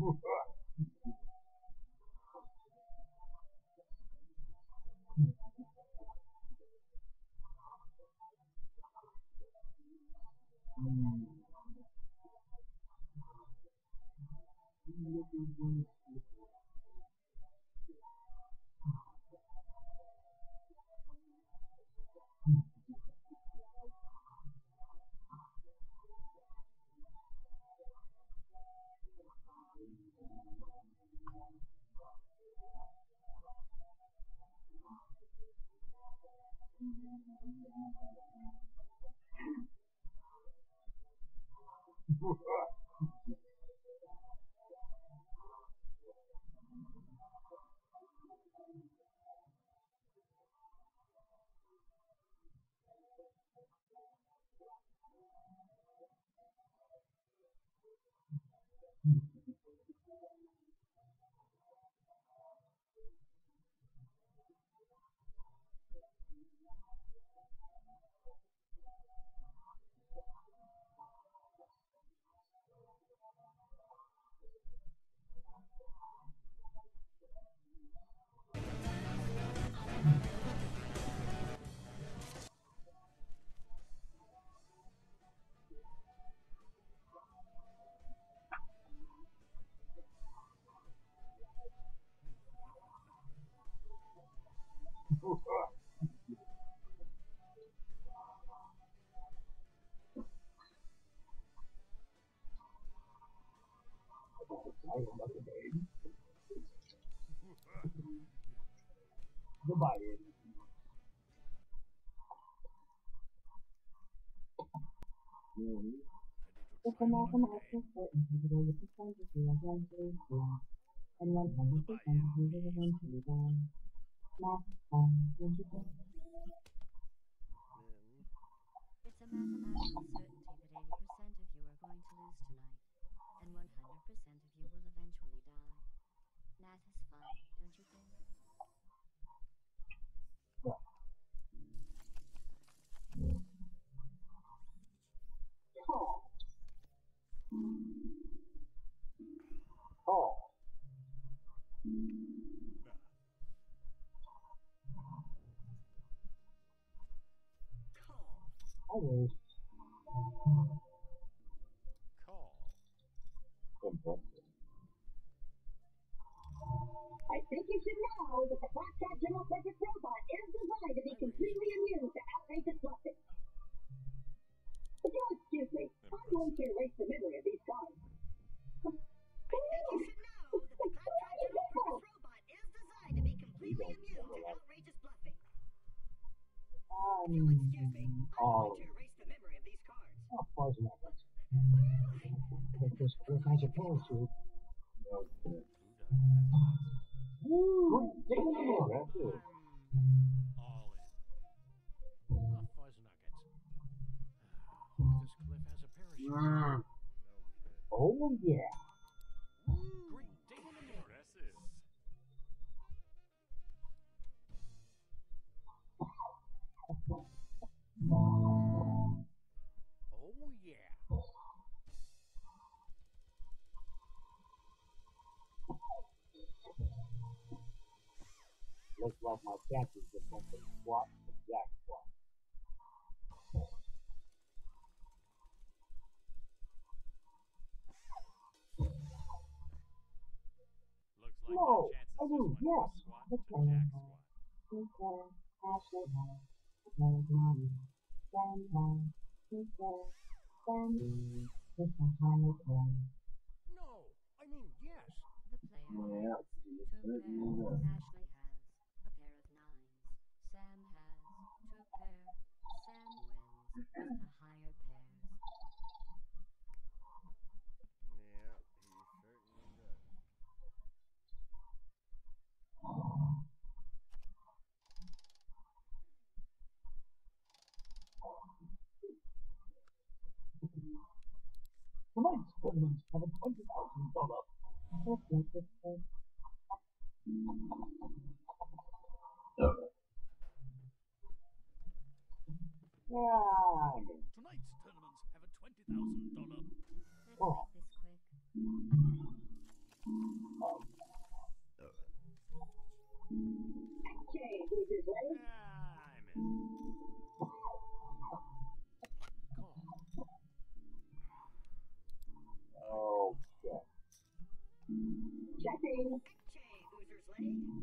Goodbye. If the mathematical certainty that the percentage is eventually flat, and 100% of you will eventually die. Math is fun, don't you think? It's a mathematical certainty that 80% of you are going to lose tonight, and 100% of you will eventually die. Math is fun, don't you think? Oh. Always. Call. Impressive. I think you should know that the Blackjack General Purpose Robot is designed to be completely immune to outrageous bluffing. If you'll excuse me, I'm going to erase the memory of these cards. I think you should know that the Blackjack General Purpose Robot is designed to be completely immune to outrageous bluffing. If you'll excuse me, I'm going to erase the memory of these cards. Oh, poison apples. Where am I? Take this quick as opposed to. Okay. Woo! Impressive. All in. Ah, fuzz nuggets. This cliff has a parachute. No kid. Oh, yeah. Great day in the Impressive. Oh, yeah. Looks like my chances of something squat to jack squat. Looks like No, my chances I just mean, went yeah. from squat to jack squat. Ashley has a pair of money. Sam has his pair. Sam with a higher pair. No, I mean yes. The player Yeah. has two pairs. Ashley has a pair of nines. Sam has two pairs. Sam wins with the higher pairs. Yeah, he certainly does. Tonight's tournaments have a $20,000. Reflective face. Yeah. Tonight's tournaments have a $20,000. Let's Oh. make this quick. Checking.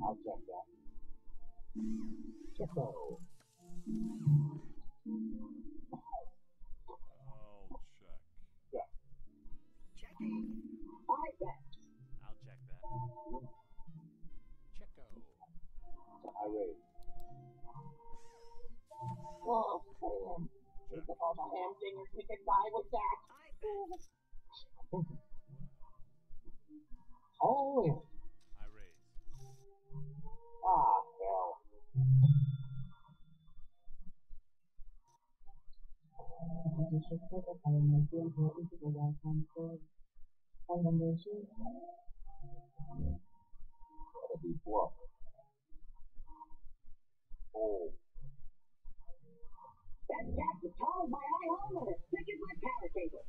I'll check that. Checko. I'll check. Yeah. Checking. I bet. I'll check that. Checko. So I raise. Oh, Sam. Think of all the ham dingers we could buy with that. Oh, yeah. I raise. Ah, hell. You should put it by my grandpa into the welcome store. And then there's you. Gotta be bluff. Oh. That cat's as tall as my eye hole and as thick as my power cable.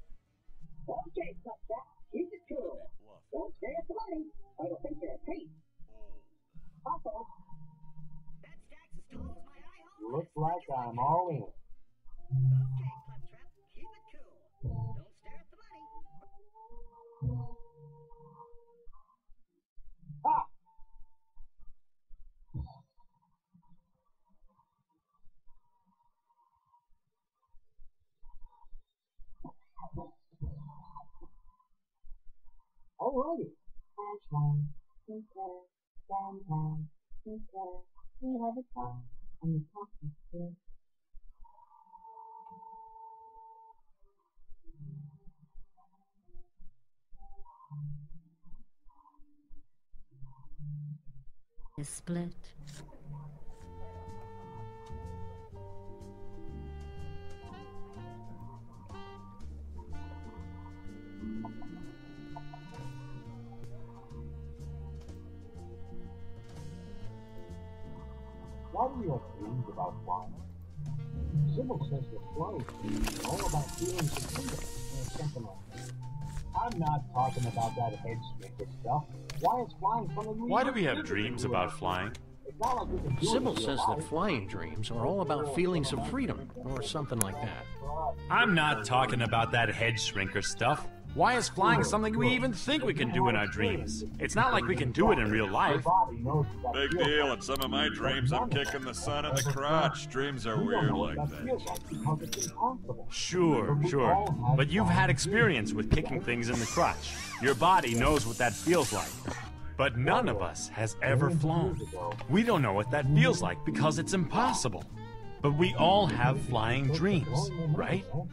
Okay, suck that. Keep it cool. Bluff. Don't stare at the money, or they'll think you're a thief. Old. Also, that stack's as tall as my eye hole. Looks like I'm all in. Okay, Claptrap, keep it cool. Don't stare at the money. Ah! Alrighty. Ashland, Sinclair, downtown, Sinclair, we have a song, and the top is good. Is split. Why do you have dreams about flying? Sybil says that flying is all about feelings of freedom or something like that. I'm not talking about that head scraper stuff. Why is flying something we Why do we have dreams about flying? It's not like we can do it Sybil in real says that life. flying dreams are all about feelings of freedom, or something like that. I'm not talking about that head shrinker stuff. Why is flying something we even think we can do in our dreams? It's not like we can do it in real life. Big deal. In some of my dreams, I'm kicking the sun in the crotch. Dreams are weird like that. Sure. But you've had experience with kicking things in the crotch. Your body knows what that feels like. But none of us has ever flown. We don't know what that feels like because it's impossible. But we all have flying dreams, right? What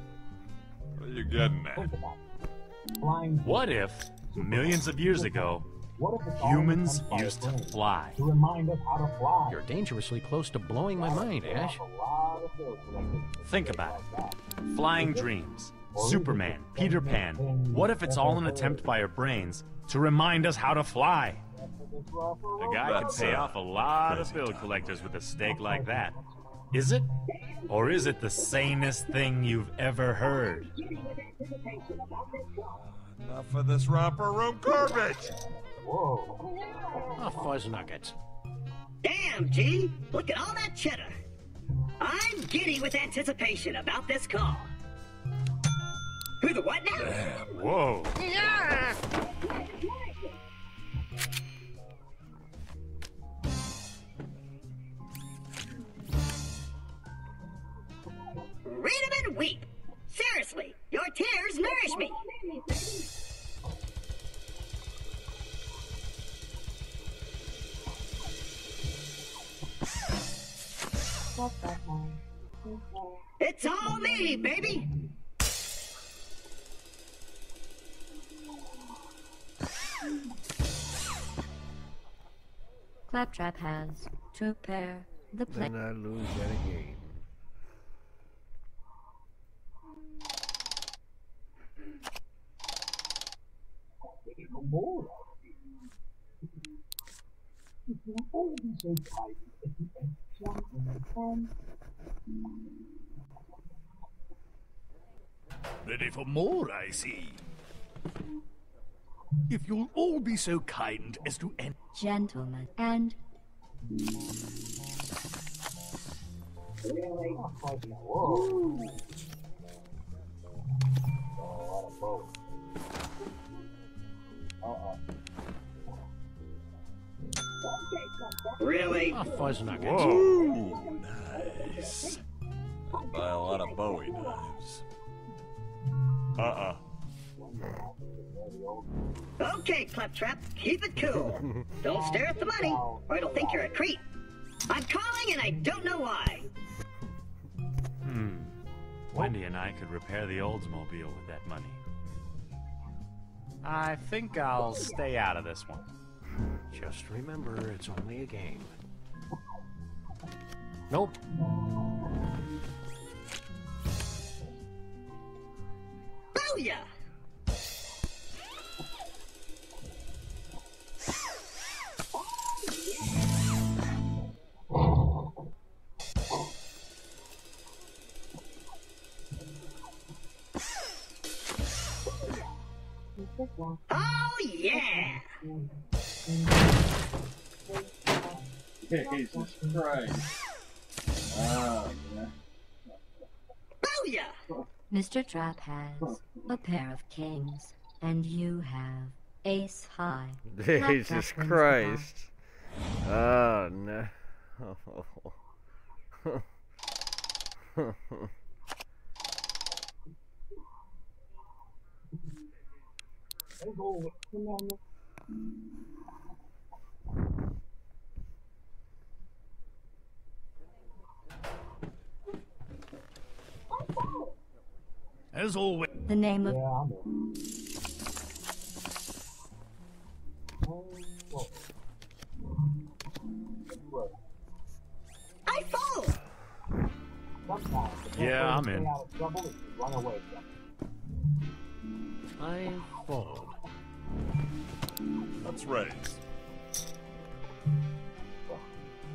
are you getting at? What if, millions of years ago, humans used to fly? To remind us how to fly. You're dangerously close to blowing my mind, Ash. Think about it. Flying dreams. Superman, Peter Pan. What if it's all an attempt by our brains to remind us how to fly? A guy could pay off a lot of bill collectors with a stake like that. Is it? Or is it the sanest thing you've ever heard? Enough of this romper room garbage! Whoa. Oh, fuzz nuggets. Damn, G! Look at all that cheddar. I'm giddy with anticipation about this call. Who the what now? Whoa. Read 'em and weep. Seriously, your tears nourish me. What's that now? Sinclair. It's all me, baby. Claptrap has to pair the play. Then I lose yet again. More. If you'll only be so kind as to And Ready for more, I see. If you'll all be so kind as to enter. Gentlemen and Really? Whoa. A lot of both. Uh-oh. Really? A fuzz nugget. Whoa, nice. I'd buy a lot of Bowie knives. Okay, Claptrap, keep it cool. Don't stare at the money, or it'll think you're a creep. I'm calling and I don't know why. Wendy and I could repair the Oldsmobile with that money. I think I'll stay out of this one. Just remember, it's only a game. Nope. Booyah! Oh yeah! Jesus Christ. Oh, yeah. Booyah! Mr. Trap has a pair of kings, and you have ace high. Jesus Claptrap wins the Christ. Oh, no. As always. The name of I fold! Yeah, I'm in. I fold. Let's raise.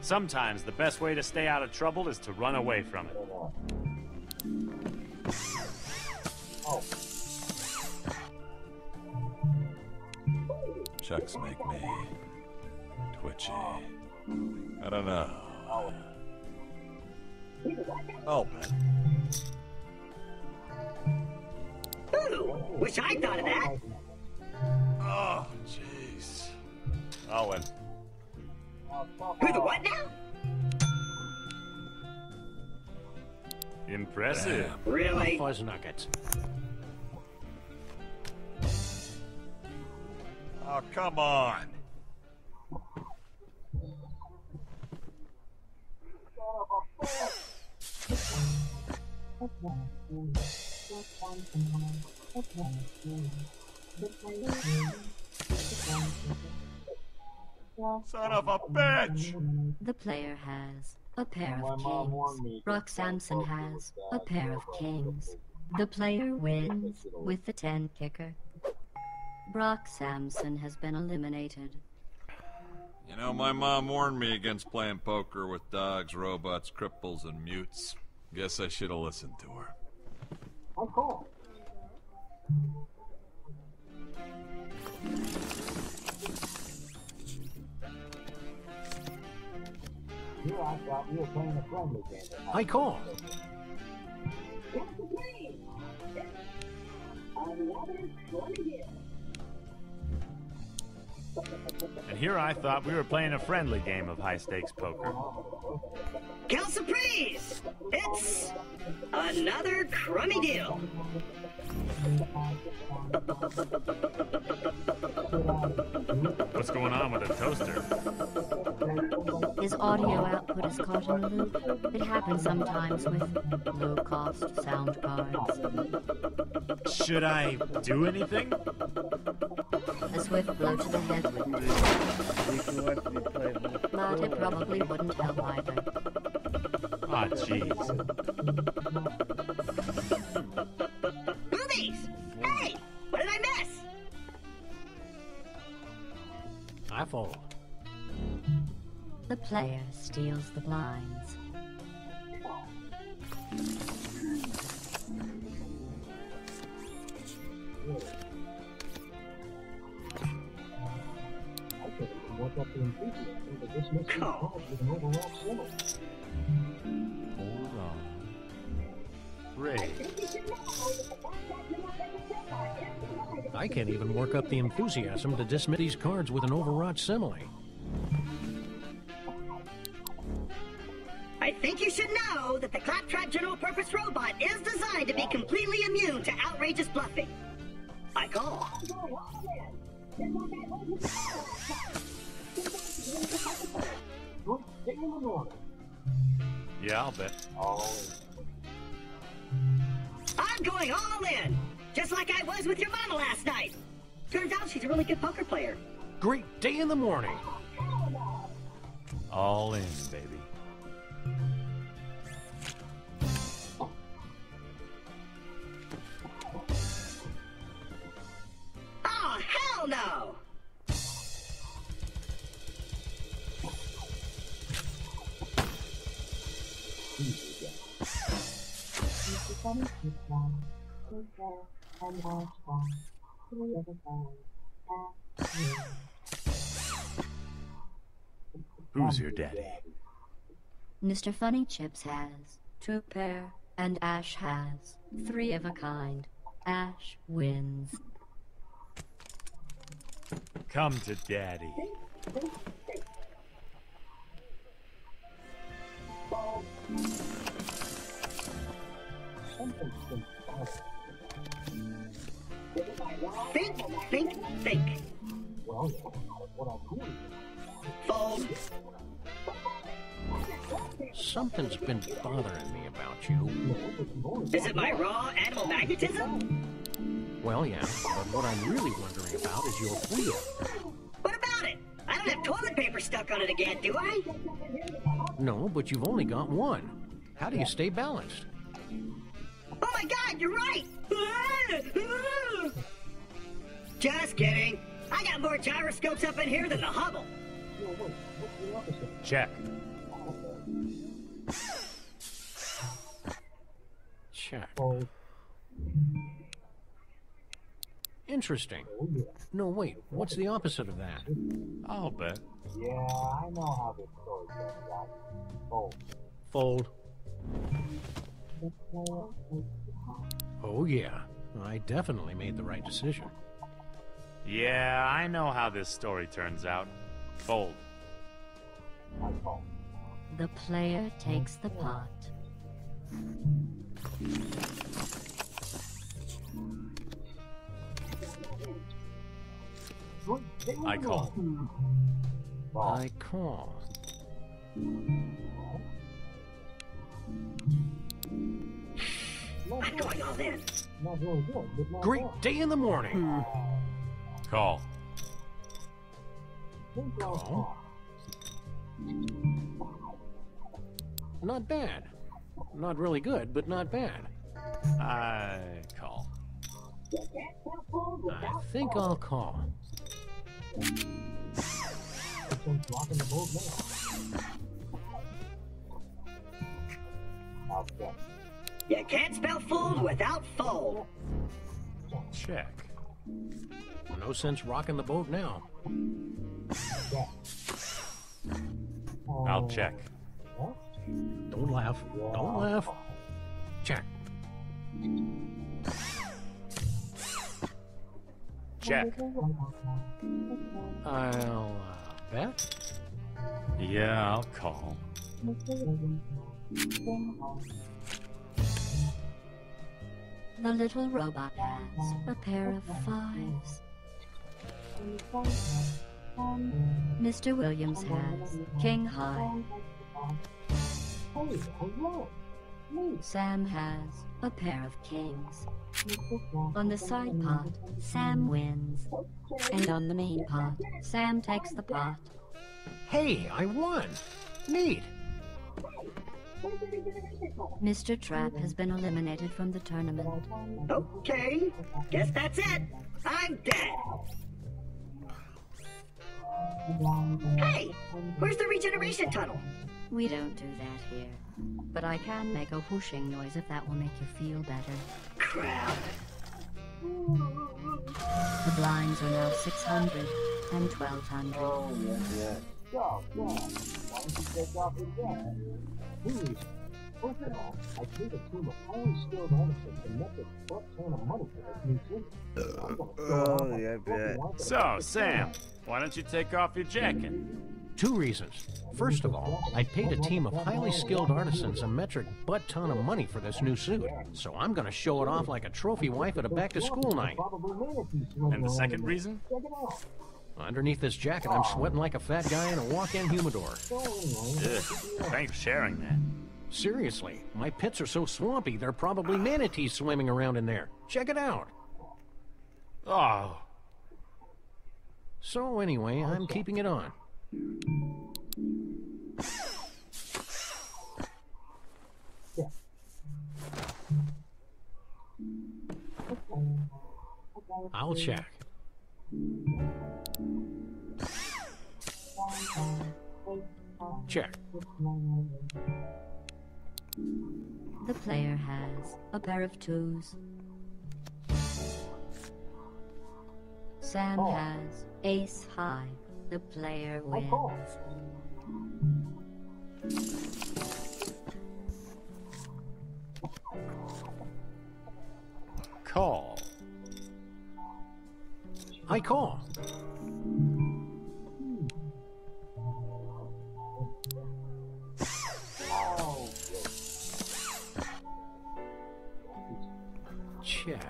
Sometimes the best way to stay out of trouble is to run away from it. Checks make me twitchy. I don't know. I'll bet. Ooh, wish I thought of that. Oh, jeez. I'll win. Who the what now? Impressive. Really? Fuzz nuggets. Oh, come on. Son of a bitch! the player has a pair of kings. Brock Sampson has a pair of kings. The player wins with the 10 kicker. Brock Sampson has been eliminated. You know, my mom warned me against playing poker with dogs, robots, cripples, and mutes. Guess I should have listened to her. Oh, cool. Here I thought we were playing a friendly game. I call. What's the play? Another 20 hits. And here I thought we were playing a friendly game of high-stakes poker. Cal Surprise! It's another crummy deal. What's going on with the toaster? His audio output is caught in a loop. It happens sometimes with low-cost sound cards. Should I do anything? A swift blow to the head would but it probably wouldn't help either. Aw, jeez. Movies! Hey! What did I miss? I fold. The player steals the blinds. Hold on. Raise. I can't even work up the enthusiasm to dismiss these cards with an overwrought simile. I think you should know that the Claptrap General Purpose Robot is designed to be completely immune to outrageous bluffing. I call. Yeah, I'll bet. I'm going all in, just like I was with your mama last night. Turns out she's a really good poker player. Great day in the morning. All in, baby. Oh, hell no! Who's your daddy? Mr. Funny Chips has 2 pair, and Ash has 3 of a kind. Ash wins. Come to daddy. Think. Well, what I'm doing. Fold. Something's been bothering me about you. Is it my raw animal magnetism? Well, yeah, but what I'm really wondering about is your wheel. What about it? I don't have toilet paper stuck on it again, do I? No, but you've only got one. How do you stay balanced? Oh my god, you're right! Just kidding. I got more gyroscopes up in here than the Hubble. Check. Check. Interesting. No, wait. What's the opposite of that? I'll bet. Yeah, I know how this story goes out. Fold. Fold. Oh, yeah. I definitely made the right decision. Yeah, I know how this story turns out. Fold. I fold. The player takes the pot. I call. I call. I'm going all in. Not really good, but not Great bad. day in the morning. Call. Call. Not bad. Not really good, but not bad. I call. I think I'll call. Someone's rocking the boat now. I'll check. You can't spell fold without fold. Check. No sense rocking the boat now. I'll check. Don't laugh. Don't laugh. Check. Check. I'll bet. Yeah, I'll call. The little robot has a pair of 5s. Mr. Williams has King High. Hey, hello. Sam has a pair of kings. On the side pot, Sam wins. And on the main pot, Sam takes the pot. Hey, I won. Neat. Mr. Trap has been eliminated from the tournament. Okay, guess that's it. I'm dead. Hey, where's the regeneration tunnel? We don't do that here. But I can make a whooshing noise if that will make you feel better. Crap. The blinds are now 600 and 1200. Oh, yeah. So, yeah. Why don't you take off your debt? Please. First of all, I paid a team of highly skilled artisans to make a butt ton of money for this new city. Oh, yeah, I bet. So, Sam, why don't you take off your jacket? 2 reasons. First of all, I paid a team of highly skilled artisans a metric butt-ton of money for this new suit, so I'm gonna show it off like a trophy wife at a back-to-school night. And the second reason? Underneath this jacket, I'm sweating like a fat guy in a walk-in humidor. Ugh, thanks for sharing that. Seriously, my pits are so swampy, there are probably manatees swimming around in there. Check it out. Oh. So anyway, I'm keeping it on. I'll check. Check. The player has a pair of 2s. Sam has ace high. The player wins. Call. I call. Check.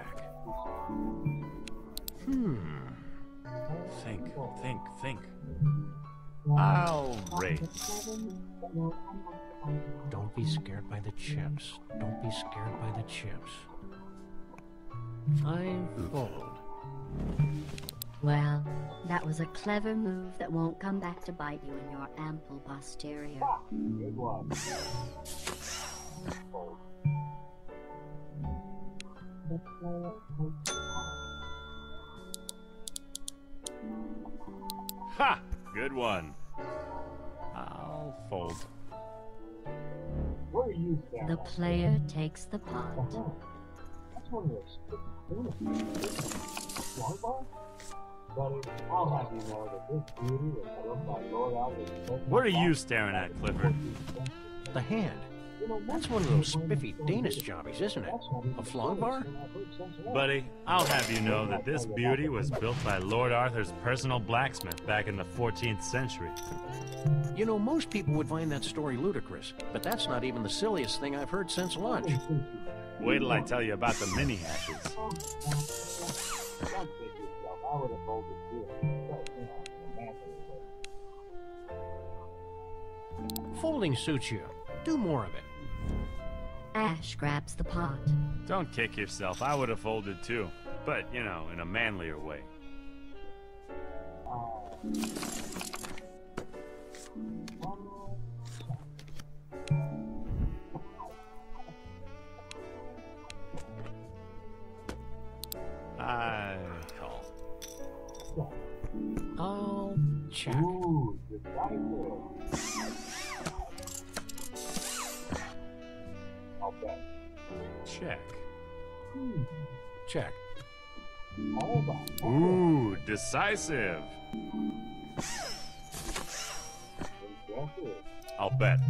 Think. I'll raise. Don't be scared by the chips. Don't be scared by the chips. I fold. Well, that was a clever move that won't come back to bite you in your ample posterior. Good one. Ha! Good one. I'll fold. Where are you standing? The player takes the pot. That's one of those Longbar? Buddy, I'll have you know that this beauty was built by Lord Alfred. What are you staring at, Clifford? The hand. That's one of those spiffy Danish jobbies, isn't it? A flogbar? Buddy, I'll have you know that this beauty was built by Lord Arthur's personal blacksmith back in the 14th century. You know, most people would find that story ludicrous, but that's not even the silliest thing I've heard since lunch. Wait till I tell you about the mini hatches. Folding suits you. Do more of it. Ash grabs the pot. Don't kick yourself. I would have folded too. But, you know, in a manlier way. I call. I'll check. Ooh, I'll bet. Check. Check. Ooh, decisive. I'll bet.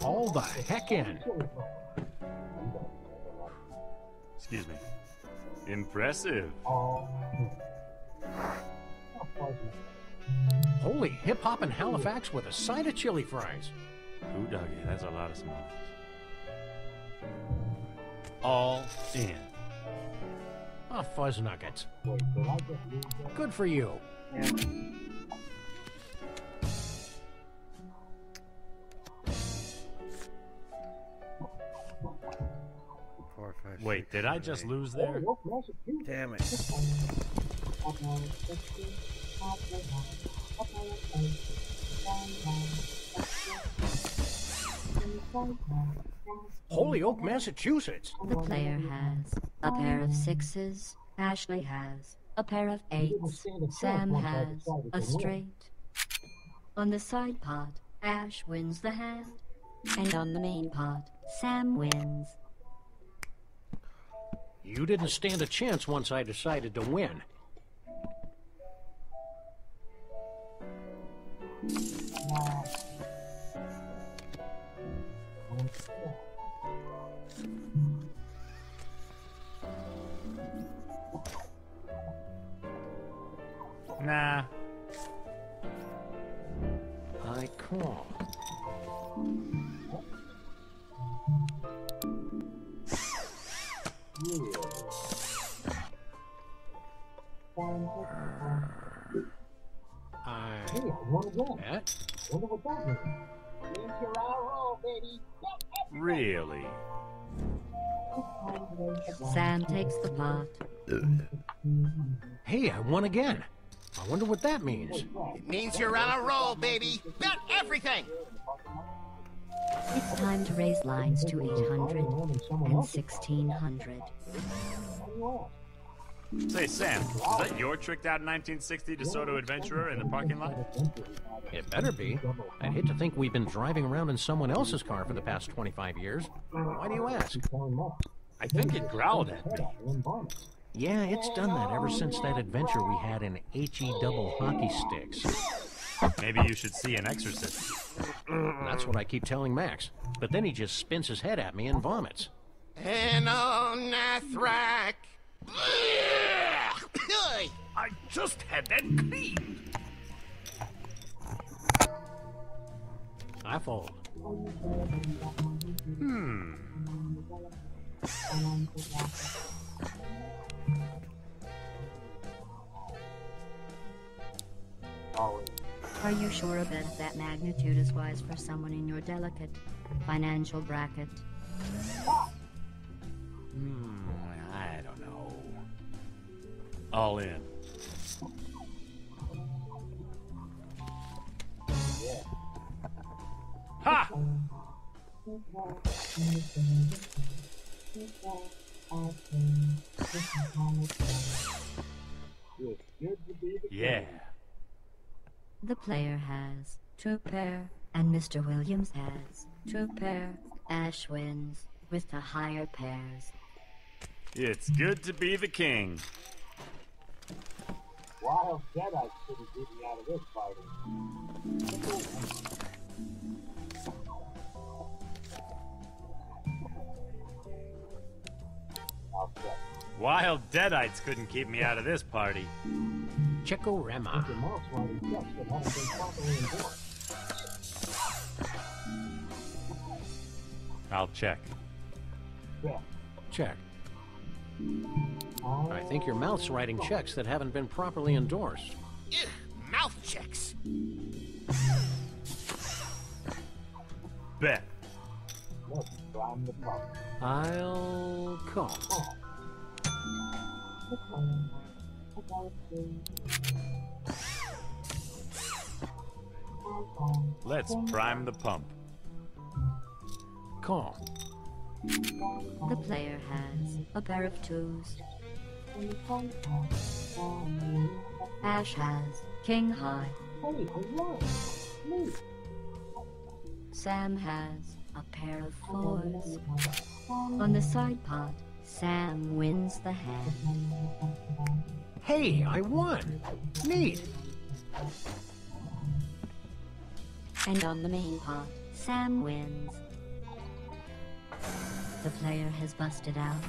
All the heck in. Excuse me. Impressive. Holy hip-hop in Halifax with a side of chili fries. Ooh, doggy, that's a lot of small. All in. Ah, fuzz nuggets. Good for you. Wait, did I just lose there? Damn it. Holyoke, Massachusetts. The player has a pair of 6s. Ashley has a pair of 8s. Sam has a straight. On the side pot, Ash wins the hand. And on the main pot, Sam wins. You didn't stand a chance once I decided to win. Nah. I call. Hey, I won again. Bet? Wonder what that means. Means you're on a roll, baby. Really? Sam takes the pot. Hey, I won again. I wonder what that means. It means you're on a roll, baby. Bet everything. It's time to raise lines to 800 and 1600. Say, Sam, is that your tricked out 1960 DeSoto Adventurer in the parking lot? It better be. I'd hate to think we've been driving around in someone else's car for the past 25 years. Why do you ask? I think it growled at me. Yeah, it's done that ever since that adventure we had in HE double hockey sticks. Maybe you should see an exorcist. That's what I keep telling Max. But then he just spins his head at me and vomits. Enonathrac. I just had that cleaned. I fold. Are you sure a bet of that magnitude is wise for someone in your delicate financial bracket? I don't know. All in. Ha! Yeah. The player has 2 pair, and Mr. Williams has 2 pair. Ash wins with the higher pairs. It's good to be the king. Wild Jedi couldn't get me out of this fighting. I'll check. Wild Deadites couldn't keep me out of this party. Chikorama. Your mouse writing checks that haven't been properly endorsed. I'll check. Yeah. Check. I think your mouth's writing checks that haven't been properly endorsed. Ugh, mouth checks. Bet. Let's climb the pump. I'll call. Let's prime the pump. Call. The player has a pair of 2s. Ash has king high. Hey, I won. Me. Sam has a pair of 4s. On the side pot, Sam wins the hand. Hey, I won. Neat. And on the main pot, Sam wins. The player has busted out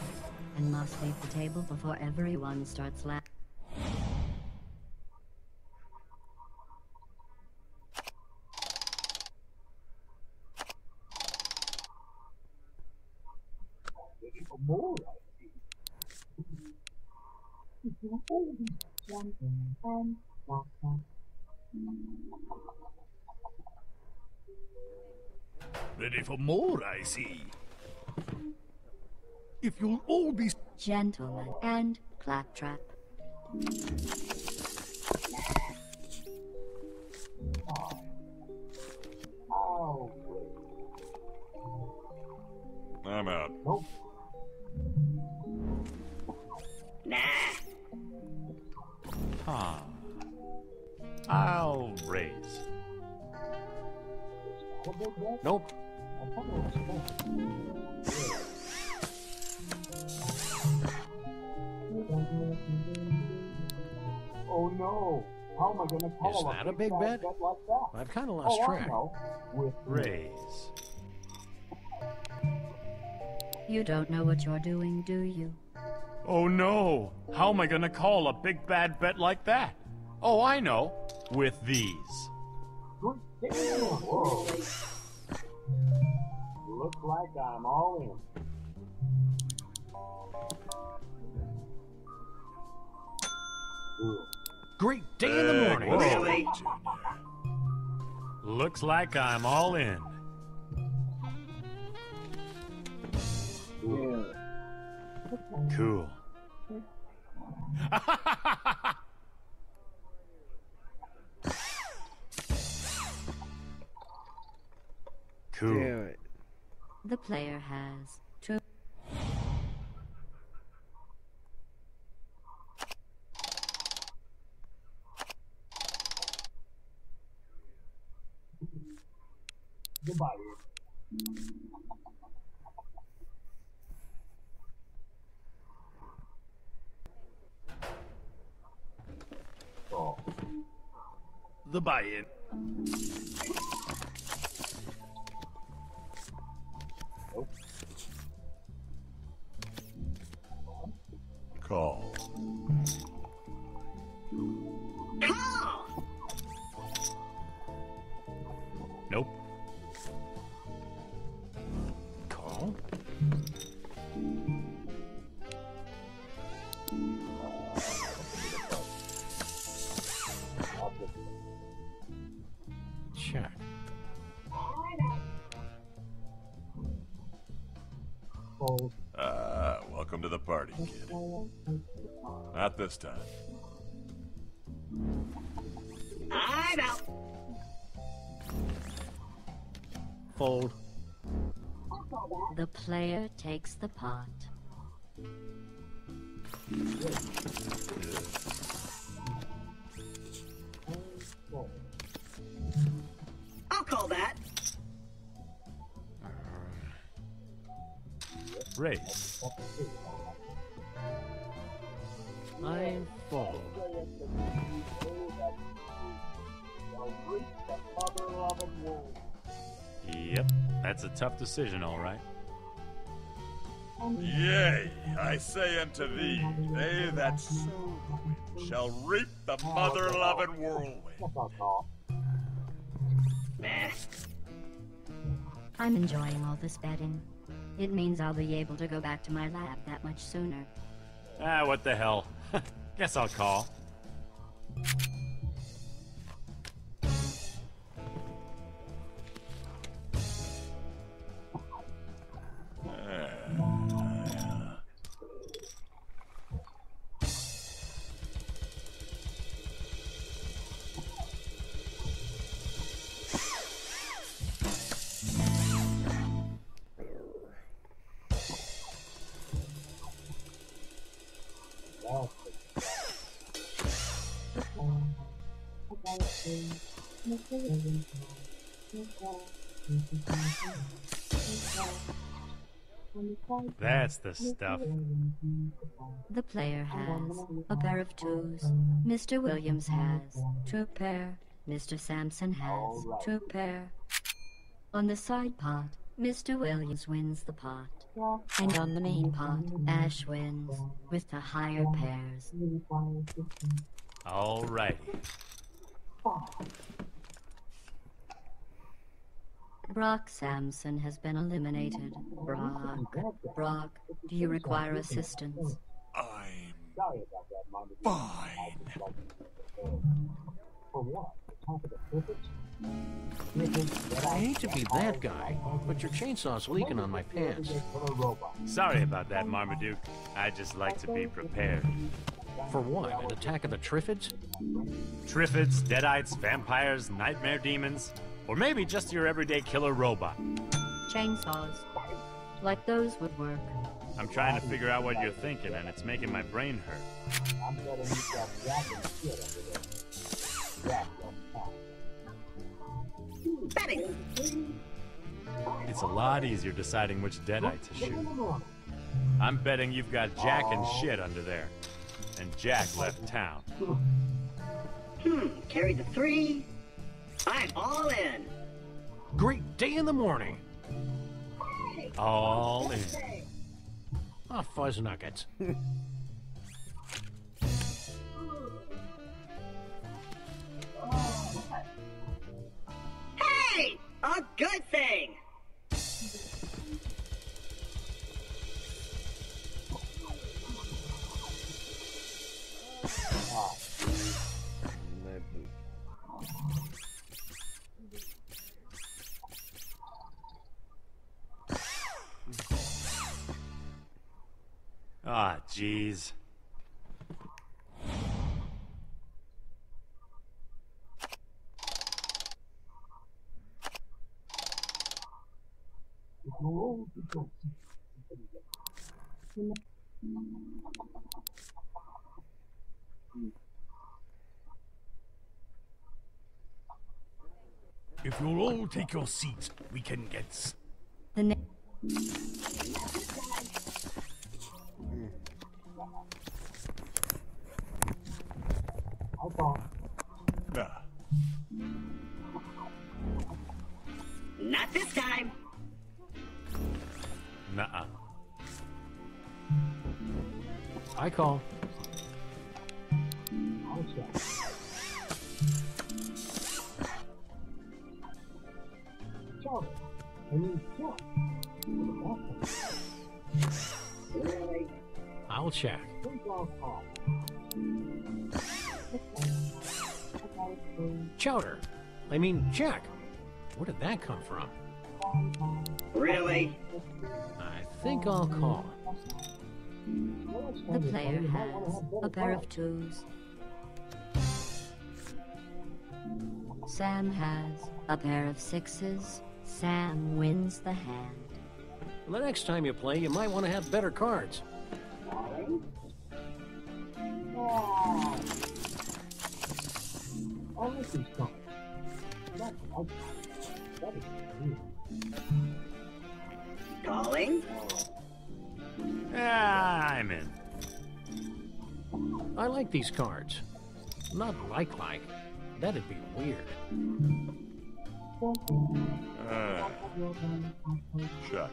and must leave the table before everyone starts laughing. More. Ready for more, I see. If you'll all be Gentleman and claptrap. Oh. I'm out. Nope. Huh. I'll raise. Nope. Oh no! How am I gonna call Is that a big bet? like that? I've kind of lost track. I know. With Raise. You don't know what you're doing, do you? Oh no! How am I gonna call a big bad bet like that? Oh, I know. With these. Whoa. Looks like I'm all in. Great day in the morning. Really? Looks like I'm all in. Yeah. Cool. Cool. Damn it. The player has two. Goodbye. Oh. The buy-in. Nope. Call. Nope. Call. Check. Fold. Welcome to the party, kid. Not this time. I'm out. Fold. The player takes the pot. I'll call that. Raise. I fold. Yep. That's a tough decision, all right. Yea, I say unto thee, they that sow the wind shall reap the mother-loving whirlwind. I'm enjoying all this betting. It means I'll be able to go back to my lab that much sooner. Ah, what the hell. Guess I'll call. That's the stuff. The player has a pair of twos. Mr. Williams has two pair. Mr. Sampson has two pair. On the side pot, Mr. Williams wins the pot. And on the main pot, Ash wins with the higher pairs. Alrighty. Brock Sampson has been eliminated. Brock, do you require assistance? I'm Sorry about that, Mom. fine. For what? Top of the privilege? I hate to be that guy, but your chainsaw's leaking on my pants. Sorry about that, Marmaduke. I just like to be prepared. For what? An attack of the Triffids? Triffids, Deadites, vampires, nightmare demons, or maybe just your everyday killer robot. Chainsaws. Like those would work. I'm trying to figure out what you're thinking, and it's making my brain hurt. I'm betting you got Jack and shit over there. Jack don't count. Betting. It's a lot easier deciding which Deadite to shoot. I'm betting you've got Jack and shit under there. And Jack left town. Carry the 3. I'm all in. Great day in the morning. All in. Ah, fuzz nuggets. Ah, jeez. If you'll all take your seats, we can get... The Not this time. Nuh-uh. I call. I'll check. Chowder. I mean, Jack. Where did that come from? Really? I think I'll call. The player has a pair of twos. Sam has a pair of sixes. Sam wins the hand. The next time you play, you might want to have better cards. Calling? I'm in. I like these cards. Not like. That'd be weird. Check.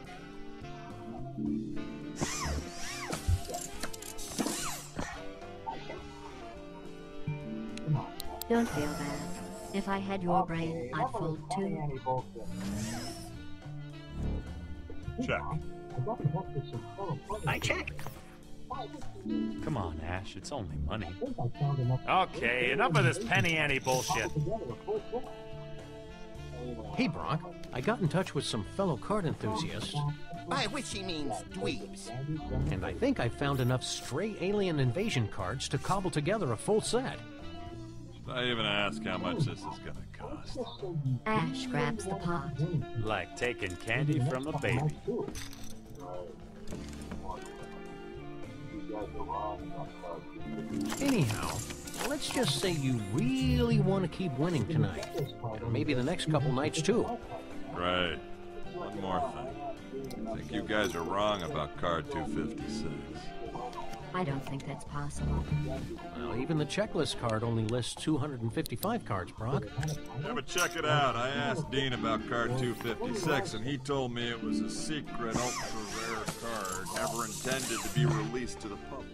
Don't feel bad. If I had your brain, I'd fold too. Check. I check. Come on, Ash. It's only money. Okay, enough of this penny ante bullshit. Hey, Brock. I got in touch with some fellow card enthusiasts. By which he means dweebs. And I think I found enough stray alien invasion cards to cobble together a full set. Should I even ask how much this is gonna cost? Ash grabs the pot. Like taking candy from a baby. Anyhow, let's just say you really want to keep winning tonight. And maybe the next couple nights, too. Right. One more thing. I think you guys are wrong about card 256. I don't think that's possible. Well, even the checklist card only lists 255 cards, Brock. Yeah, but check it out. I asked Dean about card 256, and he told me it was a secret, ultra-rare card, never intended to be released to the public.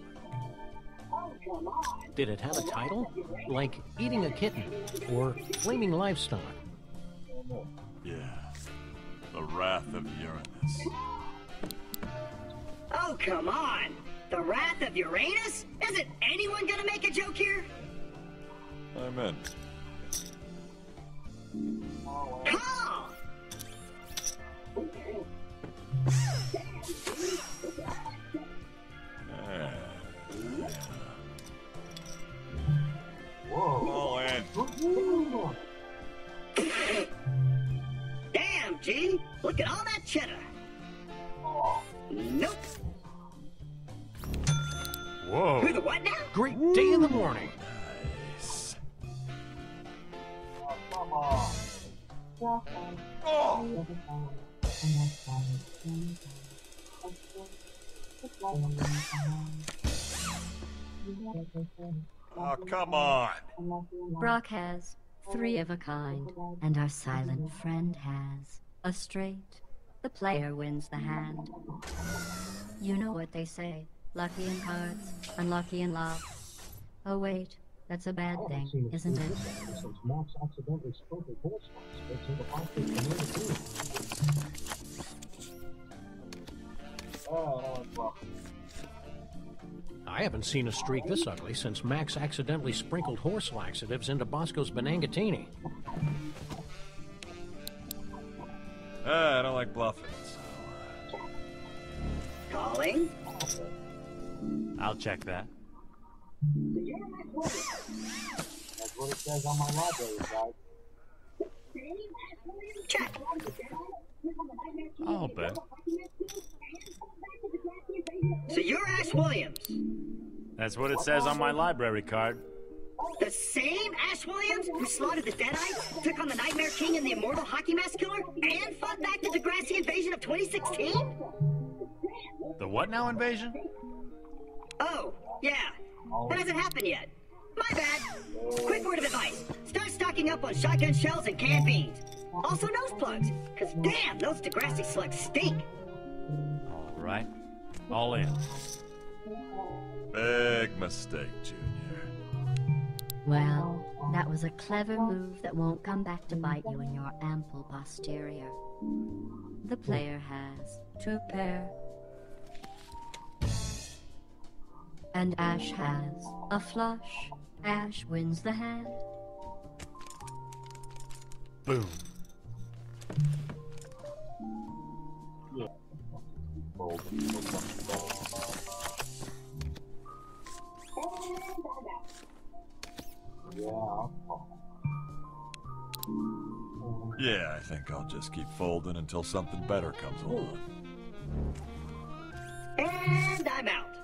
Did it have a title? Like Eating a Kitten or Flaming Livestock? Yeah. The Wrath of Uranus. Oh, come on! The Wrath of Uranus? Isn't anyone gonna make a joke here? I'm in. Call! All in. Damn, G! Look at all that cheddar! Nope! Whoa. Who the what now? Great day in the morning. Nice. Oh, come on. Brock has three of a kind, and our silent friend has a straight. The player wins the hand. You know what they say. Lucky in cards, unlucky in love. Oh wait, that's a bad thing, isn't it? I haven't seen a streak this ugly since Max accidentally sprinkled horse laxatives into Bosco's Benangatini. I don't like bluffing, so... Calling? I'll check that. That's what it says on my library card. Check. I'll bet. So you're Ash Williams. That's what it says on my library card. The same Ash Williams who slaughtered the Deadite, took on the Nightmare King and the Immortal Hockey Mask Killer, and fought back the Degrassi invasion of 2016? The what now invasion? Oh, yeah. That hasn't happened yet. My bad. Quick word of advice. Start stocking up on shotgun shells and canned beans. Also nose plugs, because damn, those Degrassi slugs stink. All right. All in. Big mistake, Junior. Well, that was a clever move that won't come back to bite you in your ample posterior. The player has 2 pair. And Ash has a flush. Ash wins the hand. Boom. Yeah. Yeah, I think I'll just keep folding until something better comes along. And I'm out.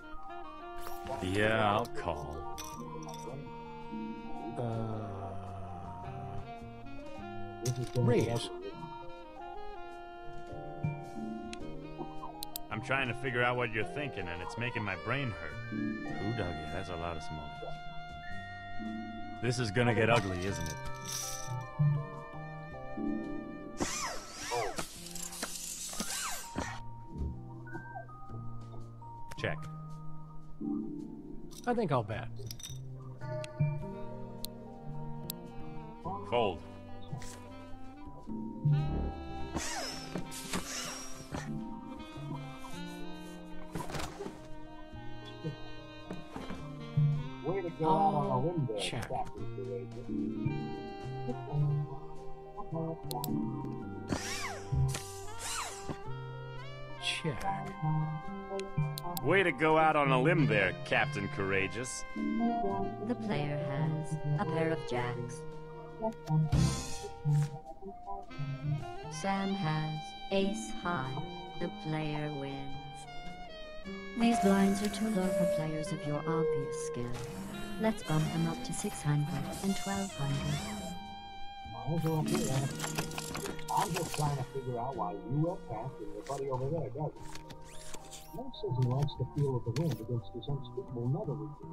Yeah, I'll call. Raise. I'm trying to figure out what you're thinking, and it's making my brain hurt. Ooh, doggy, that's a lot of smoke. This is gonna get ugly, isn't it? Check. I think I'll bet. Fold. Way to go out on a limb there, check. Captain Courageous. Check. Way to go out on a limb there, Captain Courageous. The player has a pair of jacks. Sam has ace high. The player wins. These blinds are too low for players of your obvious skill. Let's bump them up to 600 and 1200. I'm just trying to figure out why you went past and your buddy over there doesn't. Max says he likes the feel of the wind against his unspeakable nether region.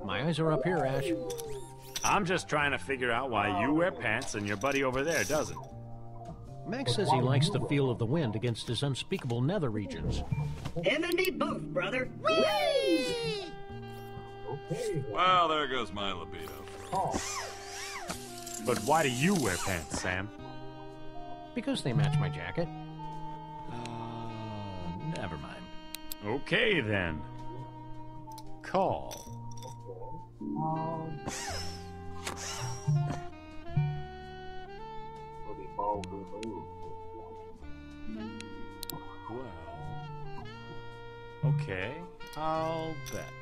My eyes are up here, Ash. I'm just trying to figure out why you wear pants and your buddy over there doesn't. Max says he likes the feel of the wind against his unspeakable nether regions. Him and me both, brother. Whee! Okay. Well, there goes my libido. Oh. But why do you wear pants, Sam? Because they match my jacket. Never mind. Okay, then. Call. Well. Okay, I'll bet.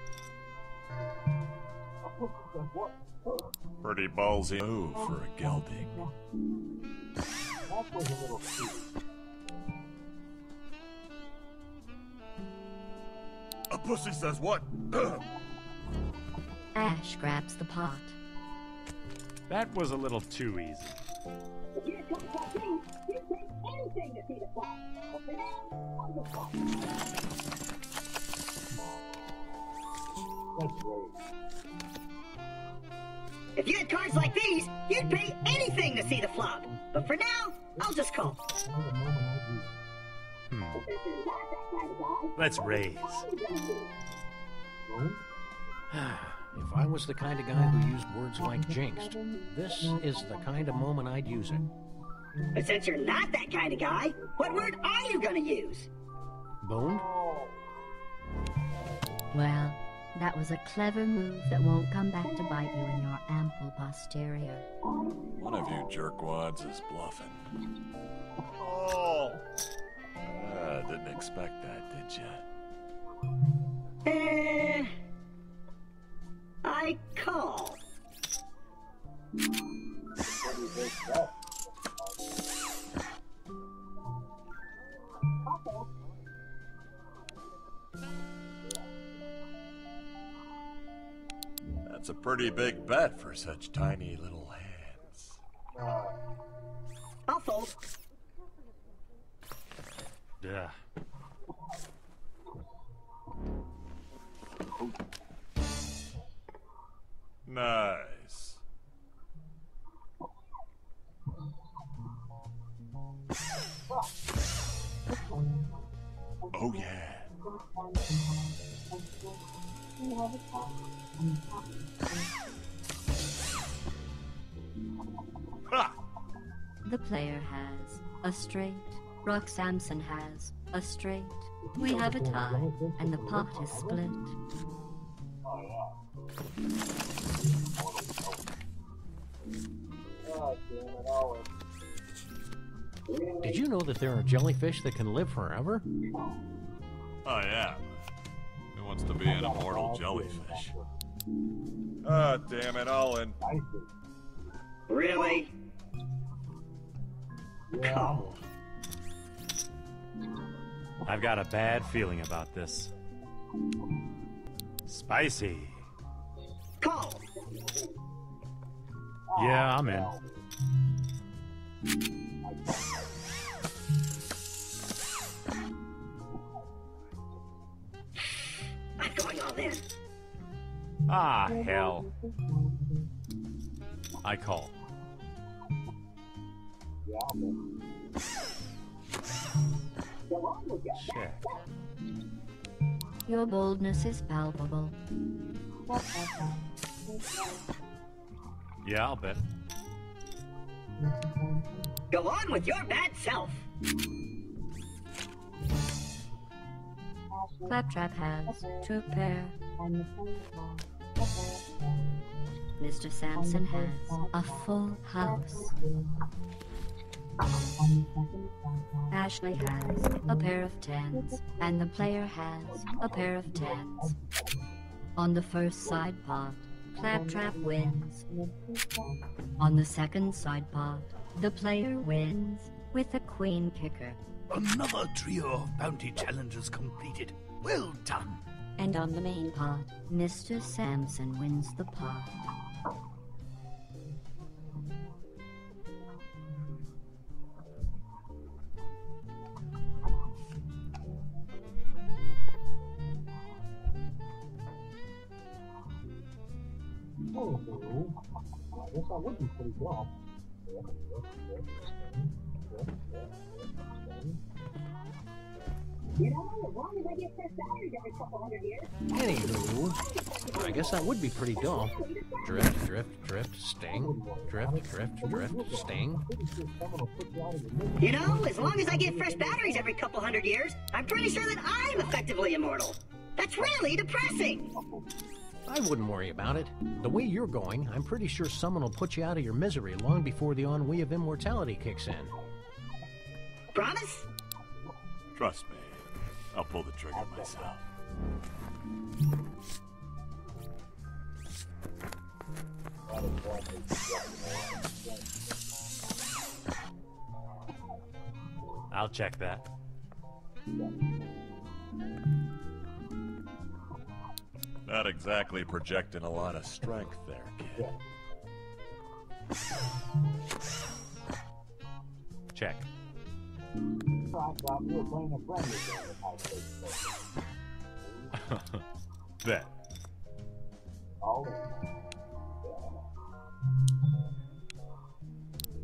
Pretty ballsy move for a gelding. That was a little cute. A pussy says what? Ash grabs the pot. That was a little too easy. If you come to me, you take anything to see the flag. That's great. If you had cards like these, you'd pay anything to see the flop. But for now, I'll just call. Let's raise. If I was the kind of guy who used words like jinxed, this is the kind of moment I'd use it. But since you're not that kind of guy, what word are you gonna use? Boned? Well, that was a clever move that won't come back to bite you in your ample posterior. One of you jerkwads is bluffing. Oh! Didn't expect that, did ya? I call. That's a pretty big bet for such tiny little hands. I'll fold. Yeah. Nice. Oh yeah. Ha! The player has a straight. Rock Samson has a straight. We have a tie, and the pot is split. Did you know that there are jellyfish that can live forever? Oh yeah. Who wants to be an immortal jellyfish? Ah, damn it, all in. Really? Call. I've got a bad feeling about this. Spicy. Call. Yeah, I'm in. I'm going all in. Ah, hell. I call. Check. Your boldness is palpable. Yeah, I'll bet. Go on with your bad self. Claptrap has two pair. Mr. Sampson has a full house. Ashley has a pair of tens, and the player has a pair of tens. On the first side pot, Claptrap wins. On the second side pot, the player wins with a queen kicker. Another trio of bounty challenges completed. Well done. And on the main pot, Mr. Sampson wins the pot. I guess I would be pretty dumb. You know, as long as I get fresh salaries every couple hundred years. Anywho, I guess that would be pretty dull. Drift, drift, drift, sting. Drift, drift, drift, sting. You know, as long as I get fresh batteries every couple hundred years, I'm pretty sure that I'm effectively immortal. That's really depressing. I wouldn't worry about it. The way you're going, I'm pretty sure someone will put you out of your misery long before the ennui of immortality kicks in. Promise? Trust me, I'll pull the trigger myself. I'll check that. Not exactly projecting a lot of strength there, kid. Check. Bet.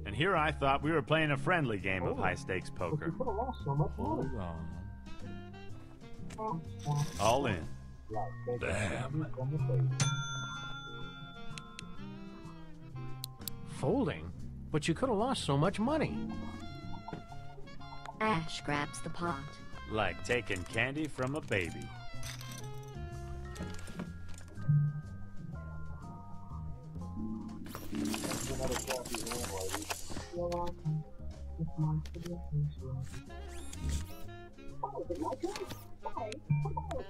And here I thought we were playing a friendly game of high-stakes poker. Hold on. All in. Damn. Folding? But you could have lost so much money. Ash grabs the pot. Like taking candy from a baby. Another crappy hand, lady. You're welcome. It's nice to be appreciated. Oh, is it my turn? Sorry, I thought I was caught in the loop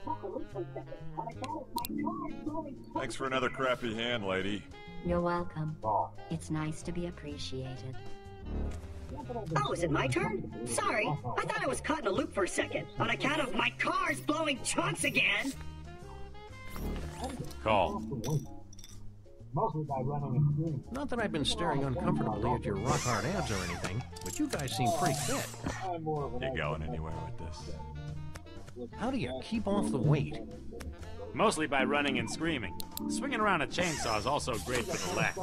for a second. On account of my car slowing. Thanks for another crappy hand, lady. You're welcome. It's nice to be appreciated. Oh, is it my turn? Sorry, I thought I was caught in a loop for a second. On account of my car's blowing chunks again. Call. Mostly by running and screaming. Not that I've been staring uncomfortably at your rock-hard abs or anything, but you guys seem pretty fit. I'm more of an You going anywhere with this? How do you keep off the weight? Mostly by running and screaming. Swinging around a chainsaw is also great for the legs.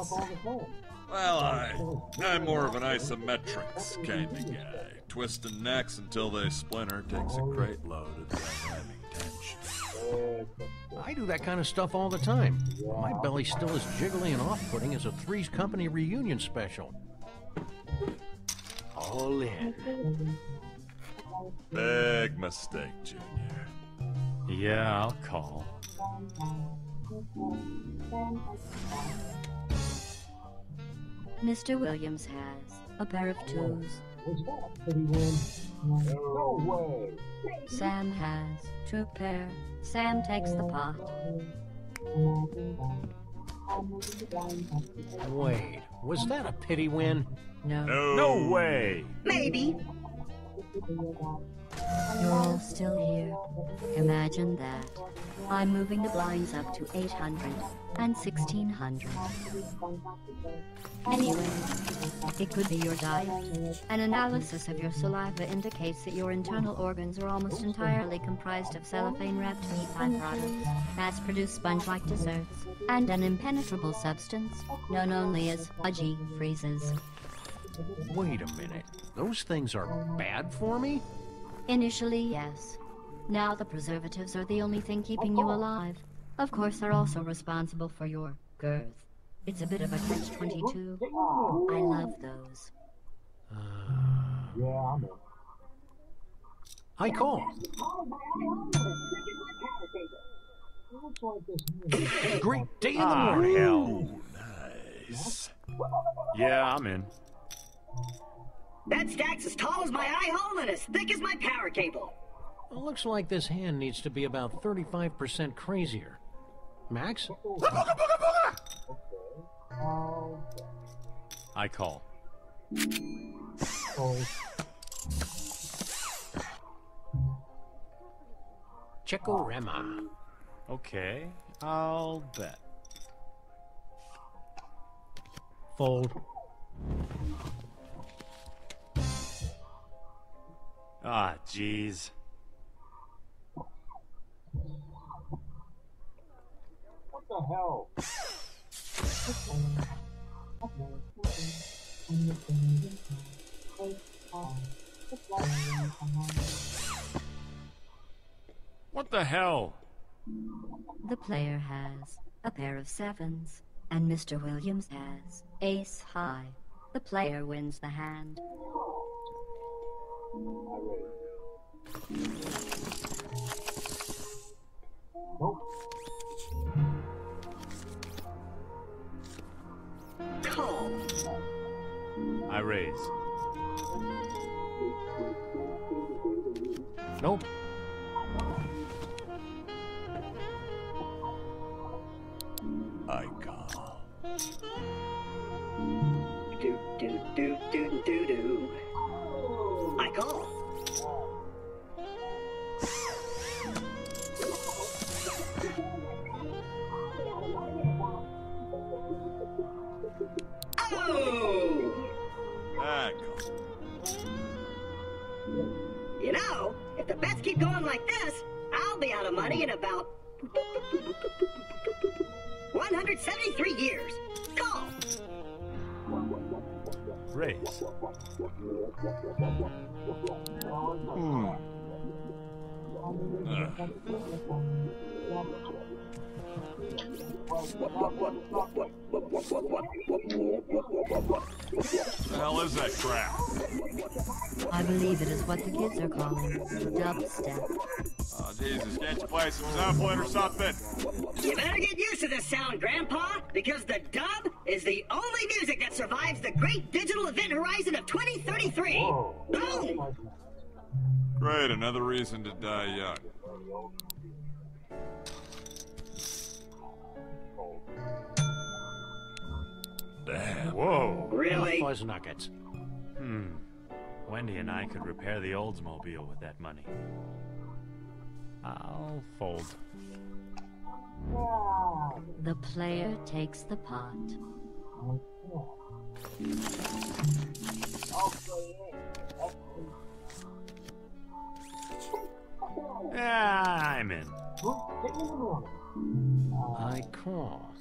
Well, I'm more of an isometrics kind of guy. Twisting necks until they splinter takes a great load of dynamic tension. I do that kind of stuff all the time. My belly's still as jiggly and off-putting as a Three's Company reunion special. All in. Big mistake, Junior. Yeah, I'll call. Mr. Williams has a pair of twos. No way. Sam has 2 pair. Sam takes the pot. Wait, was that a pity win? No. No way! Maybe. You're all still here. Imagine that. I'm moving the blinds up to 800 and 1600. Anyway, it could be your diet. An analysis of your saliva indicates that your internal organs are almost entirely comprised of cellophane-wrapped meat byproducts, mass-produced sponge-like desserts, and an impenetrable substance known only as fudgy freezes. Wait a minute. Those things are bad for me? Initially, yes. Now the preservatives are the only thing keeping you alive. Of course, they're also responsible for your girth. It's a bit of a catch-22. I love those. Yeah, I'm in. I call. Great day in the morning. Hell. Nice. Yeah, I'm in. That stack's as tall as my eye hole and as thick as my power cable. It looks like this hand needs to be about 35% crazier. Max? I call. Checorema. Okay, I'll bet. Fold. Ah, jeez. What the hell? What the hell? The player has a pair of 7s, and Mr. Williams has ace high. The player wins the hand. Nope. Call. I raise. Nope. I call. Do do do do do do. I call. Oh! I call. You know, if the bets keep going like this, I'll be out of money in about 173 years. Call. Raise. What the hell is that crap? I believe it is what the kids are calling dubstep. Oh, Jesus, can't you play some sampling or something? You better get used to this sound, Grandpa, because the dub is the only music that survives the great digital event horizon of 2033. Boom! Great, another reason to die young. Damn. Whoa. Really? Fuzz nuggets. Wendy and I could repair the Oldsmobile with that money. I'll fold. The player takes the pot. Yeah, I'm in. I call.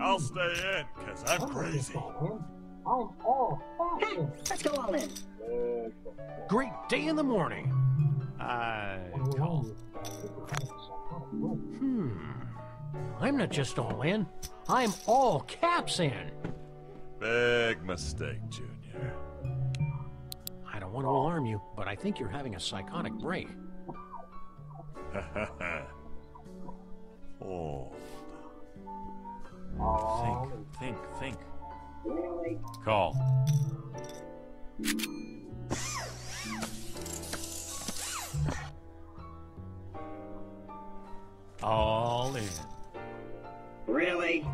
I'll stay in, because I'm crazy. Hey, let's go all in. Great day in the morning. I call. I'm not just all in. I'm all caps in. Big mistake, Junior. I don't want to alarm you, but I think you're having a psychotic break. Oh. Think. Call. All in. Really?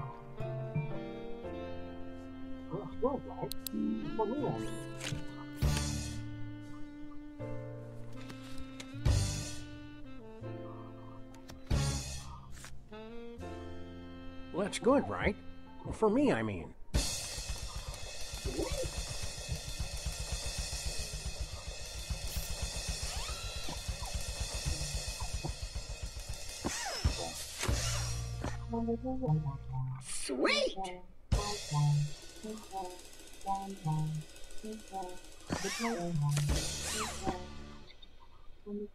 Well, that's good, right? Well, for me, I mean. Sweet!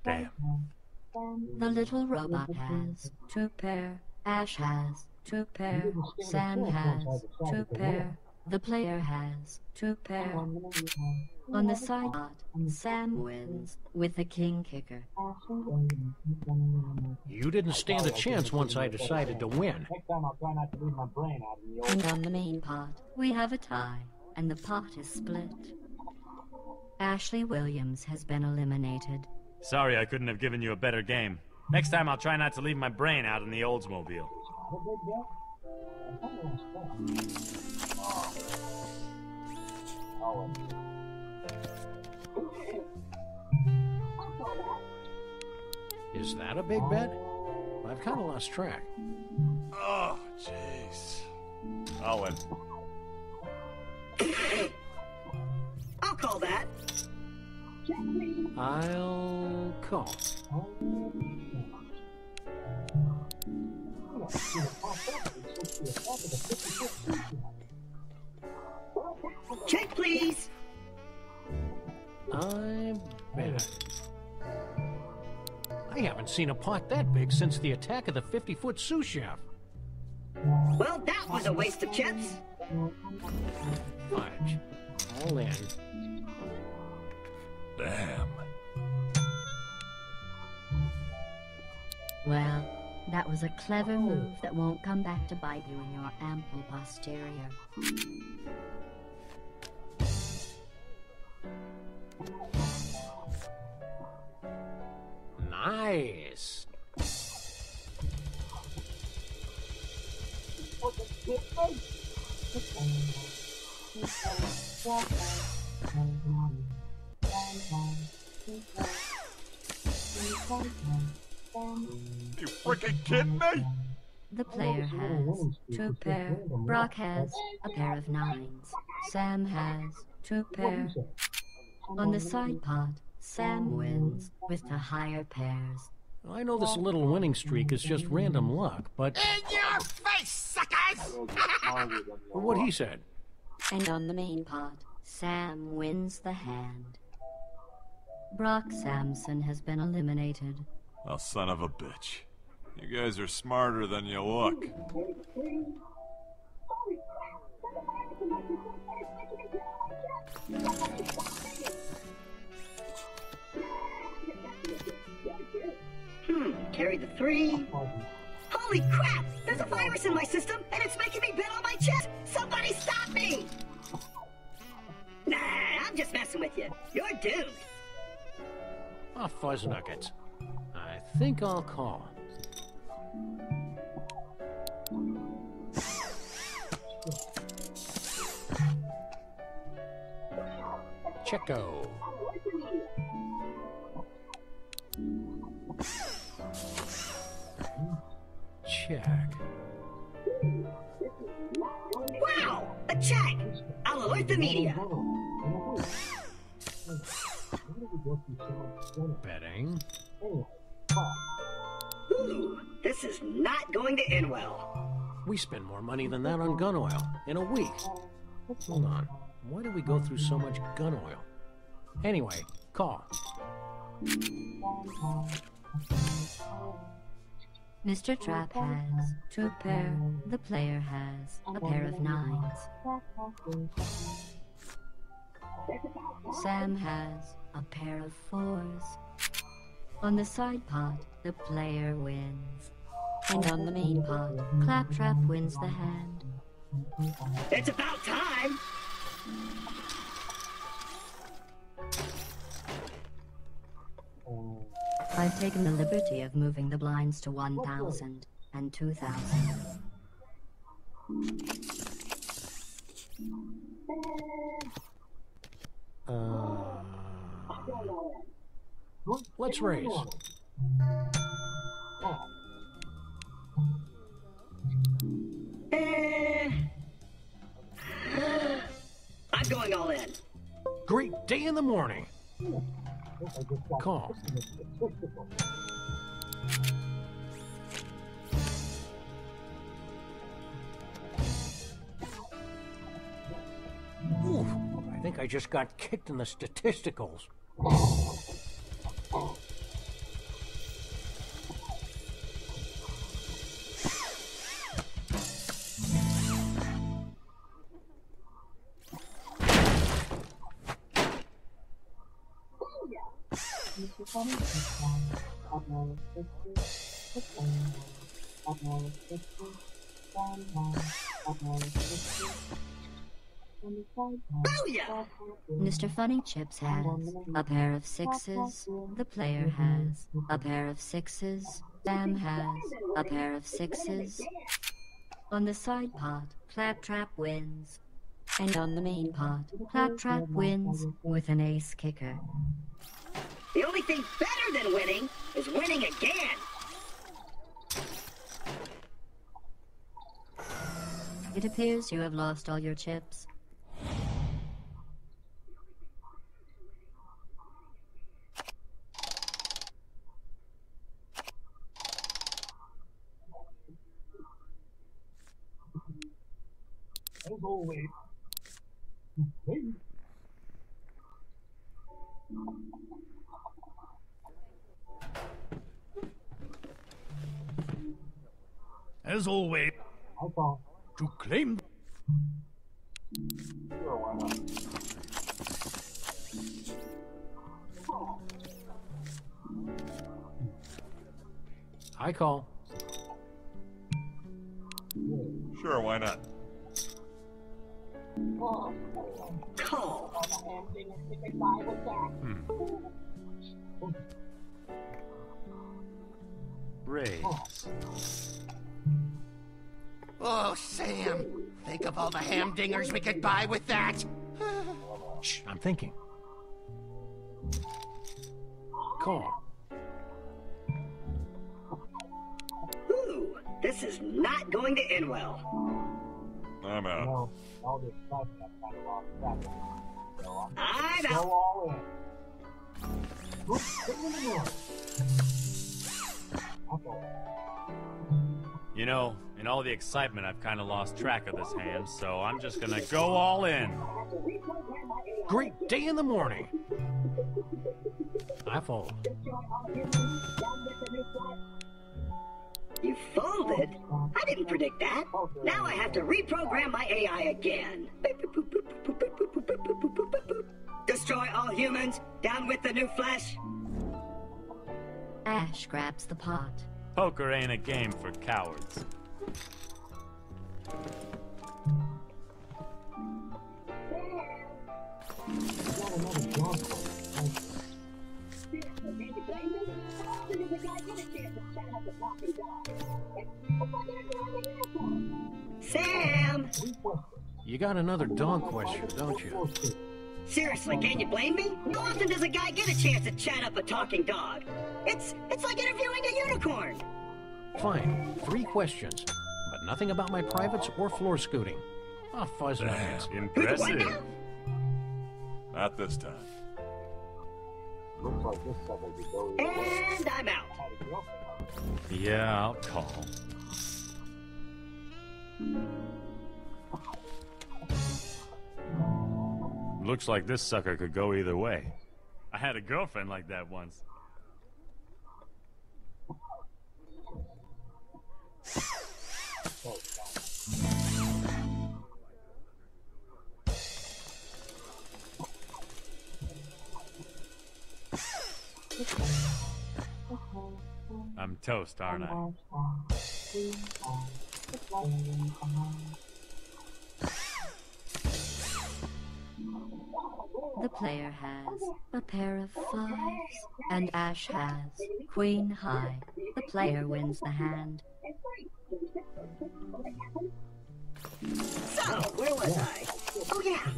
Damn. The little robot has 2 pair. Ash has 2 pair. Sam has 2 pair. The player has 2 pair. On the side pot, Sam wins with the king kicker. You didn't stand a chance once I decided to win. Next time I'll try not to leave my brain out in the old... And on the main pot, we have a tie, and the pot is split. Ashley Williams has been eliminated. Sorry I couldn't have given you a better game. Next time I'll try not to leave my brain out in the Oldsmobile. Is that a big bet? I've kind of lost track. Oh, jeez. I'll win. I'll call that. I'll call. Check, please. I bet. I haven't seen a pot that big since the attack of the 50-foot sous chef. Well, that was a waste of chips. Fudge. All in. Damn. Well, that was a clever move that won't come back to bite you in your ample posterior. Nice. You freaking kidding me? The player has 2 pair. Brock has a pair of 9s. Sam has 2 pair. On the side pot, Sam wins with the higher pairs. I know this little winning streak is just random luck, but... In your face, suckers! what he said. And on the main pot, Sam wins the hand. Brock Samson has been eliminated. Oh, son of a bitch. You guys are smarter than you look. Carry the 3. Hold Holy crap! There's a virus in my system, and it's making me bet on my chest! Somebody stop me! Nah, I'm just messing with you. You're doomed. Oh, fuzz nuggets. I think I'll call. Checo. Check. Wow! A check! I'll alert the media. Betting. Ooh, this is not going to end well. We spend more money than that on gun oil in a week. Hold on. Why do we go through so much gun oil? Anyway, call. Mr. Trap has 2 pair. The player has a pair of 9s. Sam has a pair of 4s. On the side pot, the player wins. And on the main pot, Claptrap wins the hand. It's about time! I've taken the liberty of moving the blinds to 1,000 and 2,000. Let's raise. I'm going all in. Great day in the morning. Call. Ooh, I think I just got kicked in the statisticals. Booyah! Mr. Funny Chips has a pair of 6s. The player has a pair of 6s. Sam has a pair of 6s. On the side pot, Claptrap wins. And on the main pot, Claptrap wins with an ace kicker. The only thing better than winning is winning again. It appears you have lost all your chips. As always. As always, to claim. Sure, why not? I call. Sure, why not? Call. Raise. Oh, Sam, think of all the hamdingers we could buy with that. Shh, I'm thinking. Call. Ooh, this is not going to end well. I'm out. No, all the excitement I've kind of lost track of. So I'm go out. all in. Good, get in the north. You know, in all the excitement, I've kind of lost track of this hand, so I'm just gonna go all in. Great day in the morning. I fold. You folded? I didn't predict that. Now I have to reprogram my AI again. Destroy all humans. Down with the new flesh. Ash grabs the pot. Poker ain't a game for cowards. Sam! You got another dog question, don't you? Seriously, can you blame me? How often does a guy get a chance to chat up a talking dog? It's like interviewing a unicorn. Fine, 3 questions, but nothing about my privates or floor scooting. Ah, fuzz nuggets. Impressive. Not this time. Looks like this sucker could go And I'm out. Yeah, I'll call. Looks like this sucker could go either way. I had a girlfriend like that once. I'm toast, aren't I? The player has a pair of 5s, and Ash has Queen High. The player wins the hand. So, where was I? Oh, yeah.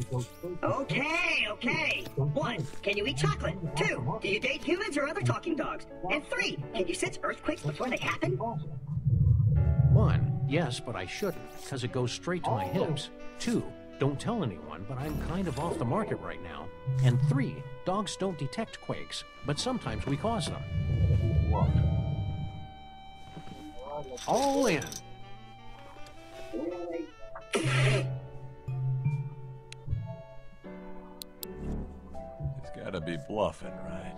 Okay. 1, can you eat chocolate? 2, do you date humans or other talking dogs? And 3, can you sense earthquakes before they happen? 1, yes, but I shouldn't, because it goes straight to my hips. 2, don't tell anyone, but I'm kind of off the market right now. And 3, dogs don't detect quakes, but sometimes we cause them. All in. He's gotta be bluffing, right?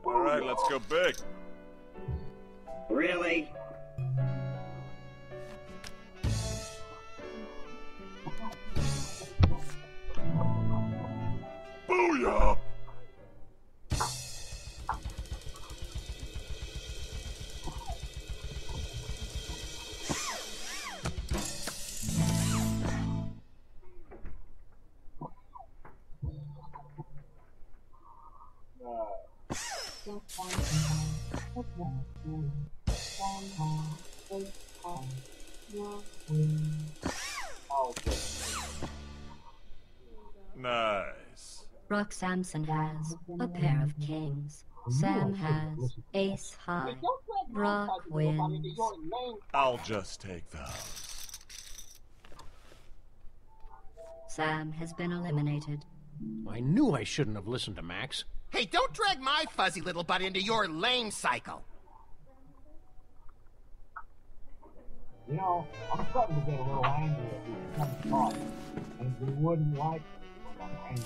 Alright, let's go big. Really? Booyah! Nice. Rock Samson has a pair of kings. Sam has Ace High. Brock wins. I'll just take those. Sam has been eliminated. I knew I shouldn't have listened to Max. Hey, don't drag my fuzzy little butt into your lame cycle. You know, I'm starting to get a little angry at these dumb talks, and you wouldn't like me when I'm angry.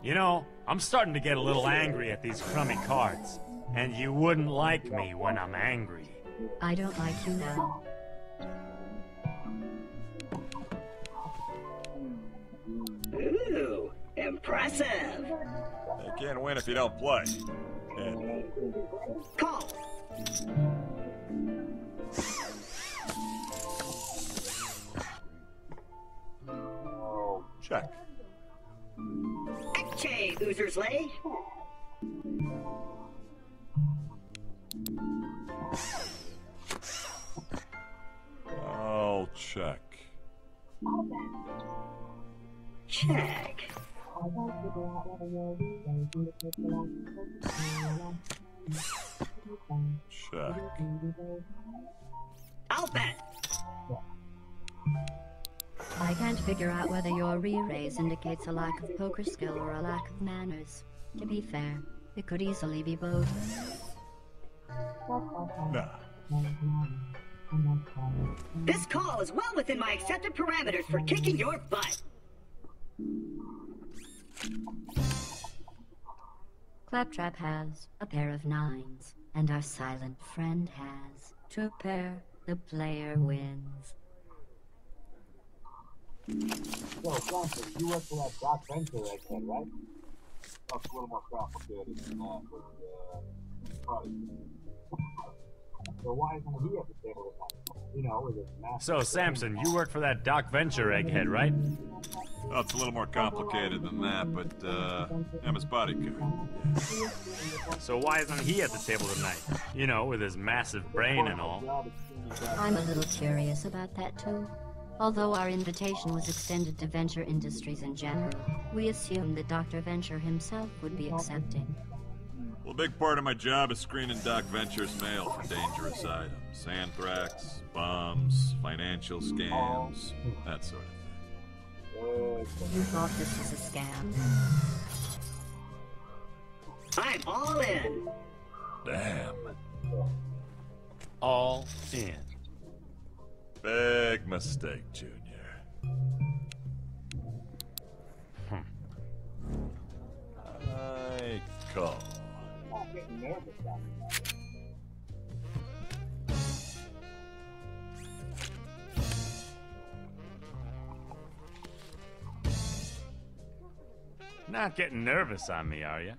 You know, I'm starting to get a little angry at these crummy cards. And you wouldn't like me when I'm angry. I don't like you now. Ooh, impressive. You can't win if you don't play. And Call. check. Ekche, Oozer's Lay. I'll check. Check. Check. I'll bet. I can't figure out whether your re-raise indicates a lack of poker skill or a lack of manners. To be fair, it could easily be both. Nah. This call is well within my accepted parameters for kicking your butt. Claptrap has a pair of 9s, and our silent friend has 2 pair. The player wins. So, Francis, you work for that Doc Venture right there, right? That's a little more complicated than that, but, probably. So why isn't he at the table tonight? You know, with his massive... So, Samson, you work for that Doc Venture egghead, right? Oh, it's a little more complicated than that, but, I'm his bodyguard. So why isn't he at the table tonight? You know, with his massive brain and all. I'm a little curious about that, too. Although our invitation was extended to Venture Industries in general, we assumed that Dr. Venture himself would be accepting. Well, a big part of my job is screening Doc Venture's mail for dangerous items. Anthrax, bombs, financial scams, that sort of thing. You thought this was a scam? I'm all in. Damn. All in. Big mistake, Junior. I call. I'm getting nervous after that. Not getting nervous on me, are you?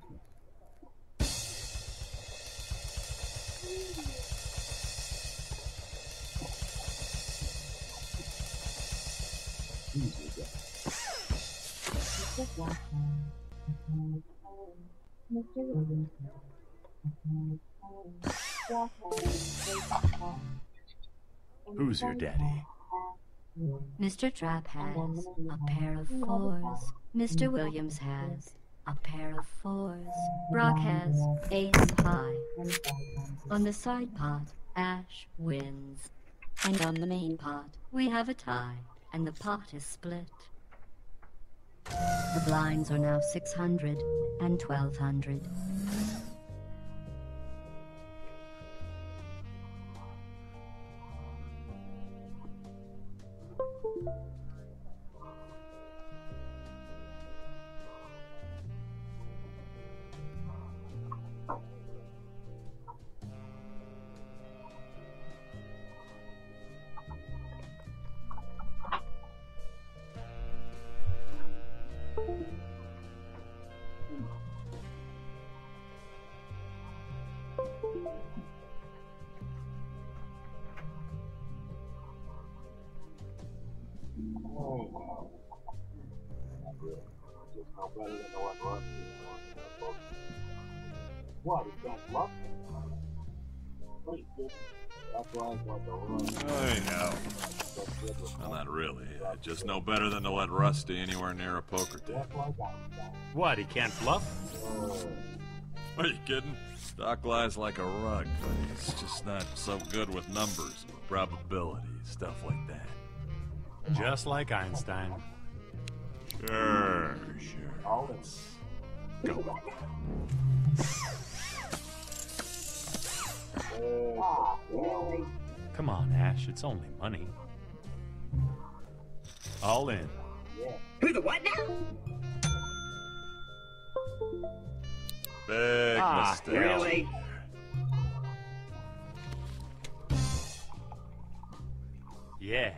Who's your daddy? Mr. Trapp has a pair of fours. Mr. Williams has a pair of fours. Brock has ace high. On the side pot, Ash wins. And on the main pot, we have a tie, and the pot is split. The blinds are now 600 and 1200. What, he can't bluff? That's why I got the run. I know. Well, not really. I just know better than to let Rusty anywhere near a poker table. What, he can't bluff? Are you kidding? Doc lies like a rug, but he's just not so good with numbers, probability, stuff like that. Just like Einstein. Sure. Let's go with that. Come on, Ash, it's only money. All in. Who the what now? Big mistake. Really? Yeah.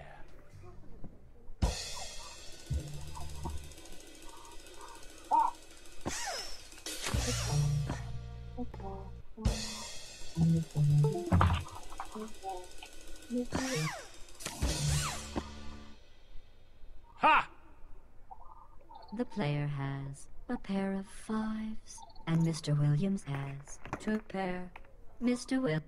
Ha! The player has a pair of fives, and Mr. Williams has two pair. Mr. Will...